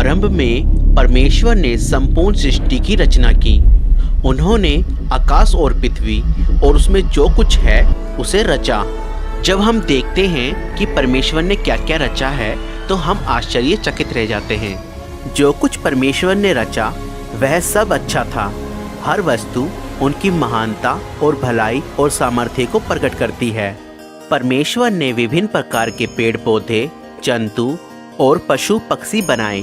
आरंभ में परमेश्वर ने संपूर्ण सृष्टि की रचना की। उन्होंने आकाश और पृथ्वी और उसमें जो कुछ है उसे रचा। जब हम देखते हैं कि परमेश्वर ने क्या क्या रचा है तो हम आश्चर्यचकित रह जाते हैं। जो कुछ परमेश्वर ने रचा वह सब अच्छा था। हर वस्तु उनकी महानता और भलाई और सामर्थ्य को प्रकट करती है। परमेश्वर ने विभिन्न प्रकार के पेड़ पौधे, जंतु और पशु पक्षी बनाए।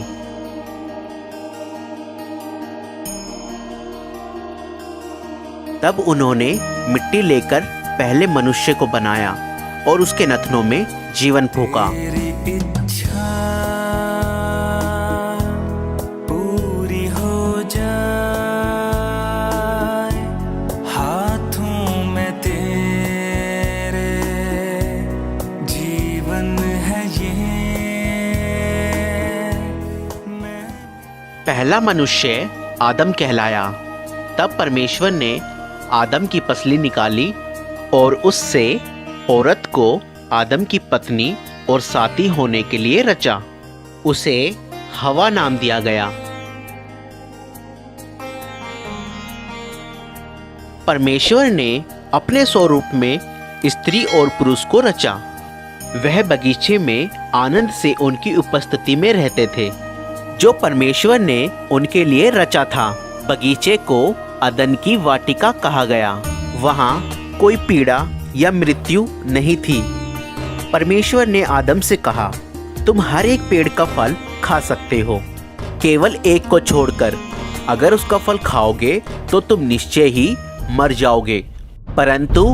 तब उन्होंने मिट्टी लेकर पहले मनुष्य को बनाया और उसके नथनों में जीवन फूंका। पहला मनुष्य आदम कहलाया। तब परमेश्वर ने आदम की पसली निकाली और उससे औरत को आदम की पत्नी और साथी होने के लिए रचा। उसे हवा नाम दिया गया। परमेश्वर ने अपने स्वरूप में स्त्री और पुरुष को रचा। वह बगीचे में आनंद से उनकी उपस्थिति में रहते थे जो परमेश्वर ने उनके लिए रचा था। बगीचे को अदन की वाटिका कहा गया। वहाँ कोई पीड़ा या मृत्यु नहीं थी। परमेश्वर ने आदम से कहा, तुम हर एक पेड़ का फल खा सकते हो, केवल एक को छोड़कर। अगर उसका फल खाओगे तो तुम निश्चय ही मर जाओगे। परंतु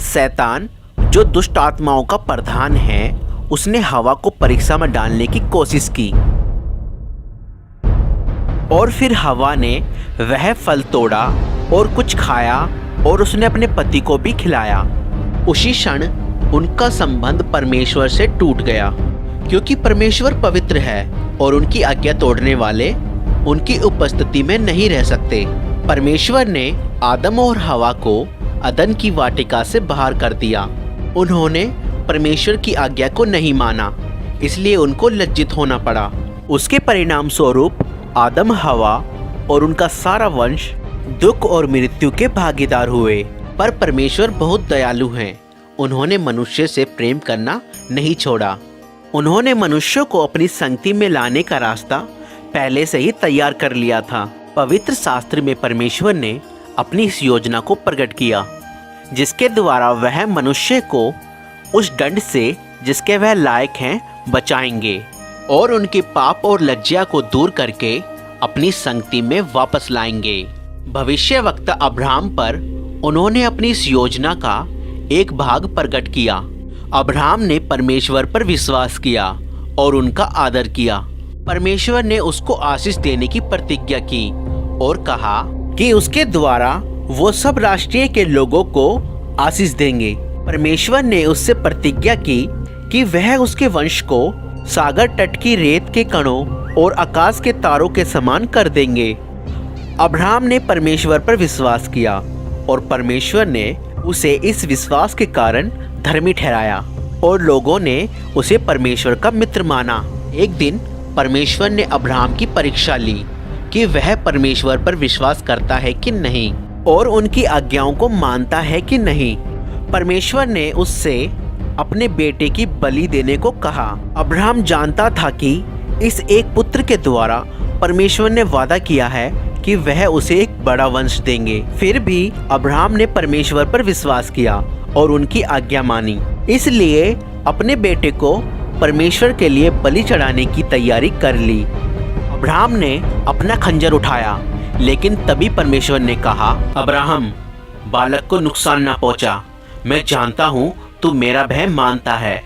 शैतान, जो दुष्ट आत्माओं का प्रधान है, उसने हवा को परीक्षा में डालने की कोशिश की और फिर हवा ने वह फल तोड़ा और कुछ खाया और उसने अपने पति को भी खिलाया। उसी क्षण उनका संबंध परमेश्वर से टूट गया, क्योंकि परमेश्वर पवित्र है और उनकी आज्ञा तोड़ने वाले उनकी उपस्थिति में नहीं रह सकते। परमेश्वर ने आदम और हवा को अदन की वाटिका से बाहर कर दिया। उन्होंने परमेश्वर की आज्ञा को नहीं माना, इसलिए उनको लज्जित होना पड़ा। उसके परिणाम स्वरूप आदम, हवा और उनका सारा वंश दुख और मृत्यु के भागीदार हुए। पर परमेश्वर बहुत दयालु हैं। उन्होंने मनुष्य से प्रेम करना नहीं छोड़ा। उन्होंने मनुष्य को अपनी संगति में लाने का रास्ता पहले से ही तैयार कर लिया था। पवित्र शास्त्र में परमेश्वर ने अपनी इस योजना को प्रकट किया, जिसके द्वारा वह मनुष्य को उस दंड से जिसके वह लायक हैं बचाएंगे और उनके पाप और लज्जा को दूर करके अपनी संगति में वापस लाएंगे। भविष्यवक्ता अब्राहम पर उन्होंने अपनी इस योजना का एक भाग प्रकट किया। अब्राहम ने परमेश्वर पर विश्वास किया और उनका आदर किया। परमेश्वर ने उसको आशीष देने की प्रतिज्ञा की और कहा कि उसके द्वारा वो सब राष्ट्रीय के लोगों को आशीष देंगे। परमेश्वर ने उससे प्रतिज्ञा की कि वह उसके वंश को सागर तट की रेत के कणों और आकाश के तारों के समान कर देंगे। अब्राहम ने परमेश्वर पर विश्वास किया और परमेश्वर ने उसे इस विश्वास के कारण धर्मी ठहराया और लोगों ने उसे परमेश्वर का मित्र माना। एक दिन परमेश्वर ने अब्राहम की परीक्षा ली कि वह परमेश्वर पर विश्वास करता है कि नहीं और उनकी आज्ञाओं को मानता है कि नहीं। परमेश्वर ने उससे अपने बेटे की बलि देने को कहा। अब्राहम जानता था कि इस एक पुत्र के द्वारा परमेश्वर ने वादा किया है कि वह उसे एक बड़ा वंश देंगे। फिर भी अब्राहम ने परमेश्वर पर विश्वास किया और उनकी आज्ञा मानी, इसलिए अपने बेटे को परमेश्वर के लिए बलि चढ़ाने की तैयारी कर ली। अब्राहम ने अपना खंजर उठाया, लेकिन तभी परमेश्वर ने कहा, अब्राहम, बालक को नुकसान ना पहुंचा। मैं जानता हूँ तू मेरा भय मानता है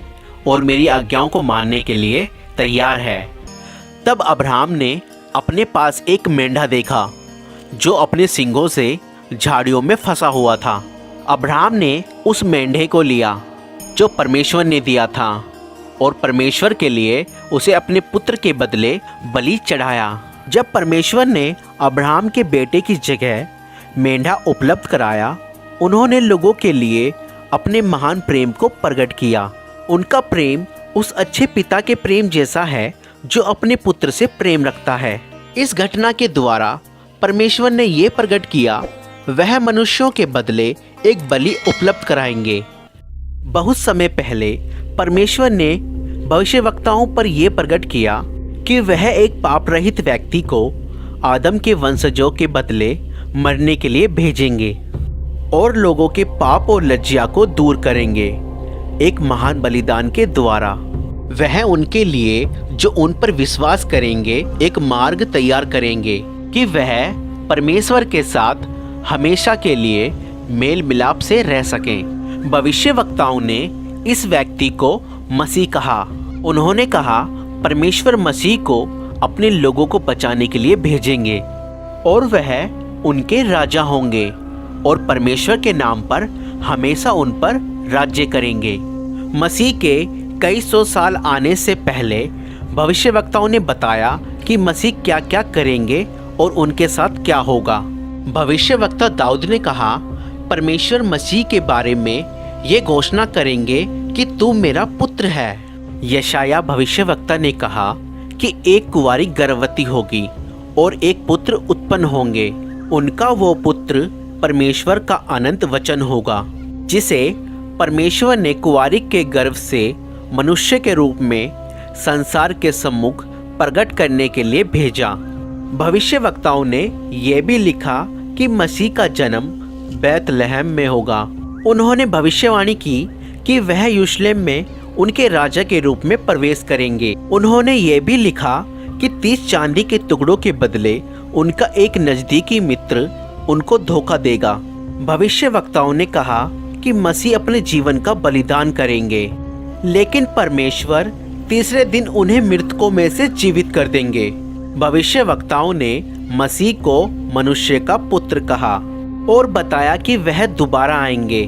और मेरी आज्ञाओं को मानने के लिए तैयार है। तब अब्राहम ने अपने पास एक मेंढा देखा जो अपने सींगों से झाड़ियों में फंसा हुआ था। अब्राहम ने उस मेंढे को लिया जो परमेश्वर ने दिया था और परमेश्वर के लिए उसे अपने पुत्र के बदले बलि चढ़ाया। जब परमेश्वर ने अब्राहम के बेटे की जगह मेंढा उपलब्ध कराया, उन्होंने लोगों के लिए अपने महान प्रेम को प्रकट किया। उनका प्रेम उस अच्छे पिता के प्रेम जैसा है जो अपने पुत्र से प्रेम रखता है। इस घटना के द्वारा परमेश्वर ने ये प्रकट किया वह मनुष्यों के बदले एक बलि उपलब्ध कराएंगे। बहुत समय पहले परमेश्वर ने भविष्यवक्ताओं पर यह प्रकट किया कि वह एक पाप रहित व्यक्ति को आदम के वंशजों के बदले मरने के लिए भेजेंगे और लोगों के पाप और लज्जा को दूर करेंगे एक महान बलिदान के द्वारा। वह उनके लिए जो उन पर विश्वास करेंगे एक मार्ग तैयार करेंगे कि वह परमेश्वर के साथ हमेशा के लिए मेल मिलाप से रह सकें। भविष्यवक्ताओं ने इस व्यक्ति को मसीह कहा। उन्होंने कहा परमेश्वर मसीह को अपने लोगों को बचाने के लिए भेजेंगे और वह उनके राजा होंगे और परमेश्वर के नाम पर हमेशा उन पर राज्य करेंगे। मसीह के कई सौ साल आने से पहले भविष्यवक्ताओं ने बताया कि मसीह क्या क्या करेंगे और उनके साथ क्या होगा। भविष्यवक्ता दाऊद ने कहा परमेश्वर मसीह के बारे में ये घोषणा करेंगे कि तू मेरा पुत्र है। यशाया भविष्यवक्ता ने कहा कि एक कुंवारी गर्भवती होगी और एक पुत्र उत्पन्न होंगे। उनका वो पुत्र परमेश्वर का अनंत वचन होगा जिसे परमेश्वर ने कुंवारी के गर्भ से मनुष्य के रूप में संसार के सम्मुख प्रकट करने के लिए भेजा। भविष्यवक्ताओं ने यह भी लिखा कि मसीह का जन्म बैतलहम में होगा। उन्होंने भविष्यवाणी की कि वह यरूशलेम में उनके राजा के रूप में प्रवेश करेंगे। उन्होंने यह भी लिखा कि 30 चांदी के टुकड़ों के बदले उनका एक नजदीकी मित्र उनको धोखा देगा। भविष्यवक्ताओं ने कहा कि मसीह अपने जीवन का बलिदान करेंगे, लेकिन परमेश्वर तीसरे दिन उन्हें मृतकों में से जीवित कर देंगे। भविष्यवक्ताओं ने मसीह को मनुष्य का पुत्र कहा और बताया कि वह दोबारा आएंगे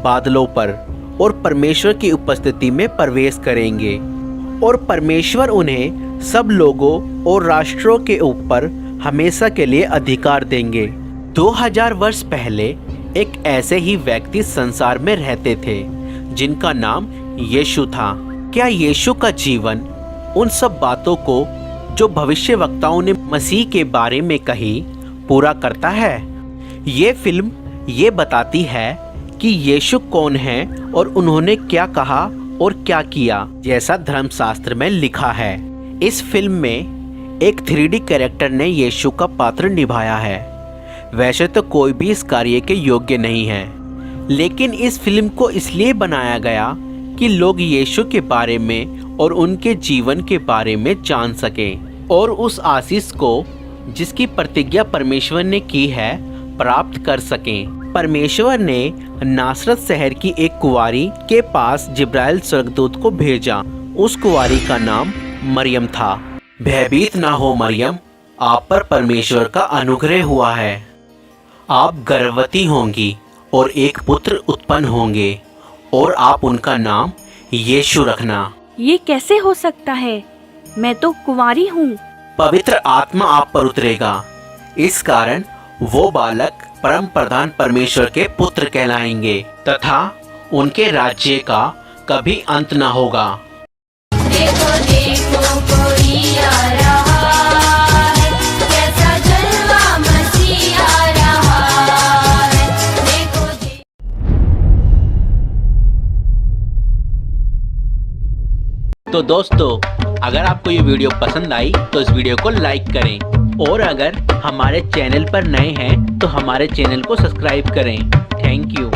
बादलों पर और परमेश्वर की उपस्थिति में प्रवेश करेंगे और परमेश्वर उन्हें सब लोगों और राष्ट्रों के ऊपर हमेशा के लिए अधिकार देंगे। 2000 वर्ष पहले एक ऐसे ही व्यक्ति संसार में रहते थे जिनका नाम यीशु था। क्या यीशु का जीवन उन सब बातों को जो भविष्यवक्ताओं ने मसीह के बारे में कही पूरा करता है? ये फिल्म ये बताती है कि यीशु कौन है और उन्होंने क्या कहा और क्या किया, जैसा धर्मशास्त्र में लिखा है। इस फिल्म में एक 3D कैरेक्टर ने यीशु का पात्र निभाया है। वैसे तो कोई भी इस कार्य के योग्य नहीं है, लेकिन इस फिल्म को इसलिए बनाया गया कि लोग यीशु के बारे में और उनके जीवन के बारे में जान सकें और उस आशीष को जिसकी प्रतिज्ञा परमेश्वर ने की है प्राप्त कर सकें। परमेश्वर ने नासरत शहर की एक कुंवारी के पास जिब्राइल स्वर्गदूत को भेजा। उस कुंवारी का नाम मरियम था। भयभीत ना हो मरियम, आप पर परमेश्वर का अनुग्रह हुआ है। आप गर्भवती होंगी और एक पुत्र उत्पन्न होंगे और आप उनका नाम यीशु रखना। ये कैसे हो सकता है? मैं तो कुंवारी हूँ। पवित्र आत्मा आप पर उतरेगा, इस कारण वो बालक परम प्रधान परमेश्वर के पुत्र कहलाएंगे तथा उनके राज्य का कभी अंत न होगा। देखो देखो कोई आ रहा है, कैसा जलवा मसीह आ रहा है। देखो तो दोस्तों, अगर आपको ये वीडियो पसंद आई तो इस वीडियो को लाइक करें और अगर हमारे चैनल पर नए हैं तो हमारे चैनल को सब्सक्राइब करें। Thank you.